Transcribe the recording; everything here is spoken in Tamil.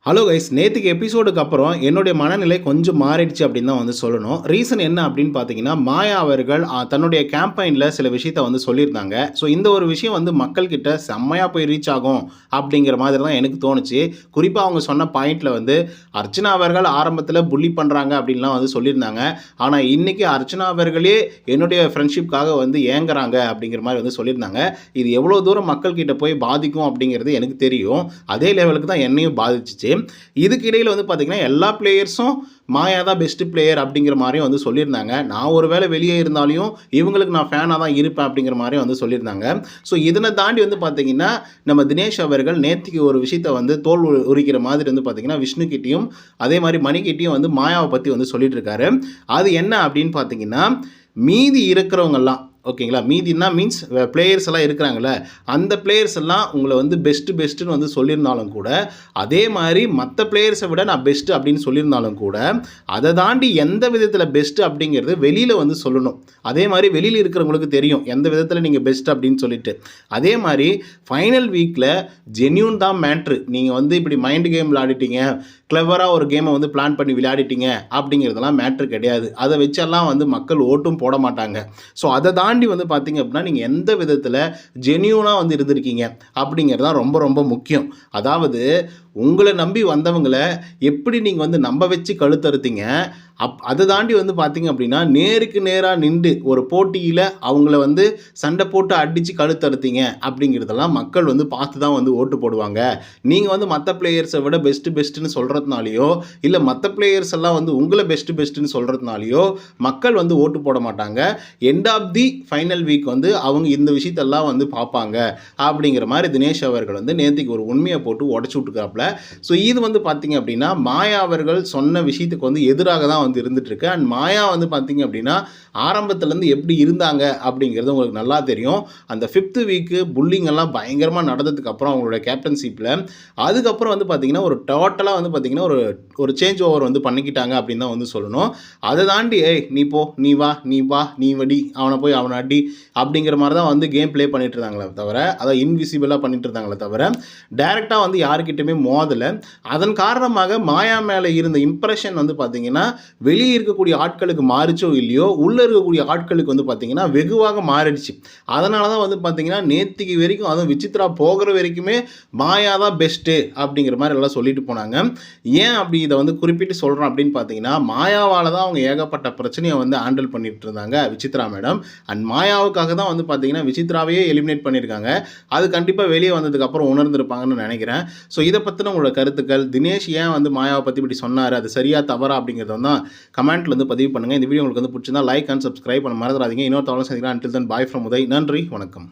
ஹலோ கைஸ், நேற்றுக்கு எபிசோடுக்கு அப்புறம் என்னுடைய மனநிலை கொஞ்சம் மாறிடுச்சு அப்படின்னு தான் வந்து சொல்லணும். ரீசன் என்ன அப்படின்னு பார்த்தீங்கன்னா, மாயா அவர்கள் தன்னுடைய கேம்பெயினில் சில விஷயத்த வந்து சொல்லியிருந்தாங்க. ஸோ இந்த ஒரு விஷயம் வந்து மக்கள்கிட்ட செம்மையாக போய் ரீச் ஆகும் அப்படிங்கிற மாதிரி தான் எனக்கு தோணுச்சு. குறிப்பாக அவங்க சொன்ன பாயிண்டில் வந்து அர்ச்சனா அவர்கள் ஆரம்பத்தில் புள்ளி பண்ணுறாங்க அப்படின்லாம் வந்து சொல்லியிருந்தாங்க. ஆனால் இன்றைக்கி அர்ச்சனா அவர்களே என்னுடைய ஃப்ரெண்ட்ஷிப்காக வந்து ஏங்குறாங்க அப்படிங்கிற மாதிரி வந்து சொல்லியிருந்தாங்க. இது எவ்வளோ தூரம் மக்கள்கிட்ட போய் பாதிக்கும் அப்படிங்கிறது எனக்கு தெரியும். அதே லெவலுக்கு தான் என்னையும் பாதிச்சிச்சு. இதுக்கு இடையில் வந்து பார்த்திங்கன்னா எல்லா பிளேயர்ஸும் மாயா தான் பெஸ்ட்டு பிளேயர் அப்படிங்கிற மாதிரியும் வந்து சொல்லியிருந்தாங்க. நான் ஒரு வேளை வெளியே இருந்தாலையும் இவங்களுக்கு நான் ஃபேனாக தான் இருப்பேன் அப்படிங்கிற மாதிரியும் வந்து சொல்லியிருந்தாங்க. ஸோ இதனை தாண்டி வந்து பார்த்திங்கன்னா நம்ம தினேஷ் அவர்கள் நேற்றுக்கு ஒரு விஷயத்தை வந்து தோல் உரிக்கிற மாதிரி வந்து பார்த்திங்கன்னா விஷ்ணுக்கிட்டையும் அதே மாதிரி மணிக்கிட்டையும் வந்து மாயாவை பற்றி வந்து சொல்லிட்டு இருக்காரு. அது என்ன அப்படின்னு பார்த்தீங்கன்னா, மீதி இருக்கிறவங்கெல்லாம் ஓகேங்களா, மீதினா மீன்ஸ் பிளேயர்ஸ் எல்லாம் இருக்கிறாங்களே, அந்த பிளேயர்ஸ் எல்லாம் உங்களை வந்து பெஸ்ட்டுன்னு வந்து சொல்லியிருந்தாலும் கூட, அதே மாதிரி மற்ற பிளேயர்ஸை விட நான் பெஸ்ட்டு அப்படின்னு சொல்லியிருந்தாலும் கூட, அதை தாண்டி எந்த விதத்தில் பெஸ்ட்டு அப்படிங்கிறது வெளியில் வந்து சொல்லணும். அதே மாதிரி வெளியில் இருக்கிறவங்களுக்கு தெரியும் எந்த விதத்தில் நீங்கள் பெஸ்ட் அப்படின்னு சொல்லிட்டு. அதே மாதிரி ஃபைனல் வீக்கில் ஜென்யூன் தான் மேட்ரு. நீங்கள் வந்து இப்படி மைண்டு கேம் விளையாடிட்டீங்க, கிளவராக ஒரு கேமை வந்து பிளான் பண்ணி விளையாடிட்டீங்க அப்படிங்கிறதெல்லாம் மேட்ரு கிடையாது. அதை வச்செல்லாம் வந்து மக்கள் ஓட்டும் போட மாட்டாங்க. ஸோ அதை தாண்டி வந்து பார்த்தீங்க அப்படின்னா நீங்கள் எந்த விதத்தில் ஜென்யூனாக வந்து இருந்திருக்கீங்க அப்படிங்கிறது தான் ரொம்ப ரொம்ப முக்கியம். அதாவது உங்களை நம்பி வந்தவங்களை எப்படி நீங்கள் வந்து நம்ப வச்சு கழுத்தறுத்தீங்க, அதை தாண்டி வந்து பார்த்தீங்க அப்படின்னா நேருக்கு நேராக நின்று ஒரு போட்டியில் அவங்கள வந்து சண்டை போட்டு அடித்து கழுத்தறுத்தீங்க அப்படிங்கிறதெல்லாம் மக்கள் வந்து பார்த்து தான் வந்து ஓட்டு போடுவாங்க. நீங்கள் வந்து மற்ற பிளேயர்ஸை விட பெஸ்ட்டுன்னு சொல்கிறதுனாலையோ இல்லை மற்ற பிளேயர்ஸ் எல்லாம் வந்து உங்களை பெஸ்ட்டுன்னு சொல்கிறதுனாலையோ மக்கள் வந்து ஓட்டு போட மாட்டாங்க. End of the final week வந்து அவங்க இந்த விஷயத்தெல்லாம் வந்து பார்ப்பாங்க அப்படிங்கிற மாதிரி தினேஷ் அவர்கள் வந்து நேற்றுக்கு ஒரு உண்மையை போட்டு உடச்சி விட்டுக்காப்புல. ஸோ இது வந்து பார்த்தீங்க அப்படின்னா மாயா அவர்கள் சொன்ன விஷயத்துக்கு வந்து எதிராக தான் வந்து இருந்துகிட்ருக்கு. அண்ட் மாயா வந்து பார்த்தீங்க அப்படின்னா ஆரம்பத்துலேருந்து எப்படி இருந்தாங்க அப்படிங்கிறது உங்களுக்கு நல்லா தெரியும். அந்த 5th வீக்கு புல்லிங் எல்லாம் பயங்கரமாக நடந்ததுக்கு அப்புறம் அவங்களோட கேப்டன்ஷிப்பில் அதுக்கப்புறம் வந்து பார்த்தீங்கன்னா ஒரு டோட்டலாக வந்து பார்த்தீங்கன்னா ஒரு சேஞ்ச் ஓவர் வந்து பண்ணிக்கிட்டாங்க அப்படின்னு தான் வந்து சொல்லணும். அதை தாண்டி நீ போ, நீ வா, நீ வடி, அவனை அடி அப்படிங்கிற மாதிரி தான் வந்து கேம் ப்ளே பண்ணிட்டு இருந்தாங்களே தவிர, அதை இன்விசிபிளாக பண்ணிட்டு இருந்தாங்களே தவிர டைரெக்டாக வந்து யாருக்கிட்டையுமே மோதலை. அதன் காரணமாக மாயா மேலே இருந்த இம்ப்ரெஷன் வந்து பார்த்தீங்கன்னா வெளியே இருக்கக்கூடிய ஆட்களுக்கு மாறிச்சோ இல்லையோ உள்ளே இருக்கக்கூடிய ஆட்களுக்கு வந்து பார்த்தீங்கன்னா வெகுவாக மாறிடுச்சு. அதனால தான் வந்து பார்த்தீங்கன்னா நேற்றுக்கு வரைக்கும் அதுவும் விசித்ரா போகிற வரைக்குமே மாயா தான் பெஸ்ட்டு அப்படிங்கிற மாதிரி எல்லாம் சொல்லிட்டு போனாங்க. ஏன் அப்படி இதை வந்து குறிப்பிட்டு சொல்கிறோம் அப்படின்னு பார்த்தீங்கன்னா, மாயாவால் தான் அவங்க ஏகப்பட்ட பிரச்சனையை வந்து ஹேண்டில் பண்ணிட்டு இருந்தாங்க விசித்ரா மேடம். அண்ட் மாயாவுக்காக தான் வந்து பார்த்தீங்கன்னா விசித்ராவையே எலிமினேட் பண்ணியிருக்காங்க. அது கண்டிப்பாக வெளியே வந்ததுக்கப்புறம் உணர்ந்திருப்பாங்கன்னு நினைக்கிறேன். ஸோ இதை பற்றின உங்களோட கருத்துக்கள், தினேஷ் ஏன் வந்து மாயாவை பற்றி இப்படி சொன்னார், அது சரியா தவறா அப்படிங்கிறத தான் கமெண்ட்டில் வந்து பதிவு பண்ணுங்கள். இந்த வீடியோ உங்களுக்கு வந்து பிடிச்சிருந்தா லைக் அண்ட் சப்ஸ்கிரைப் பண்ண மறந்துடாதீங்க. இன்னொரு தகவலும் சந்திக்கலாம். Until then bye from Uday. நன்றி, வணக்கம்.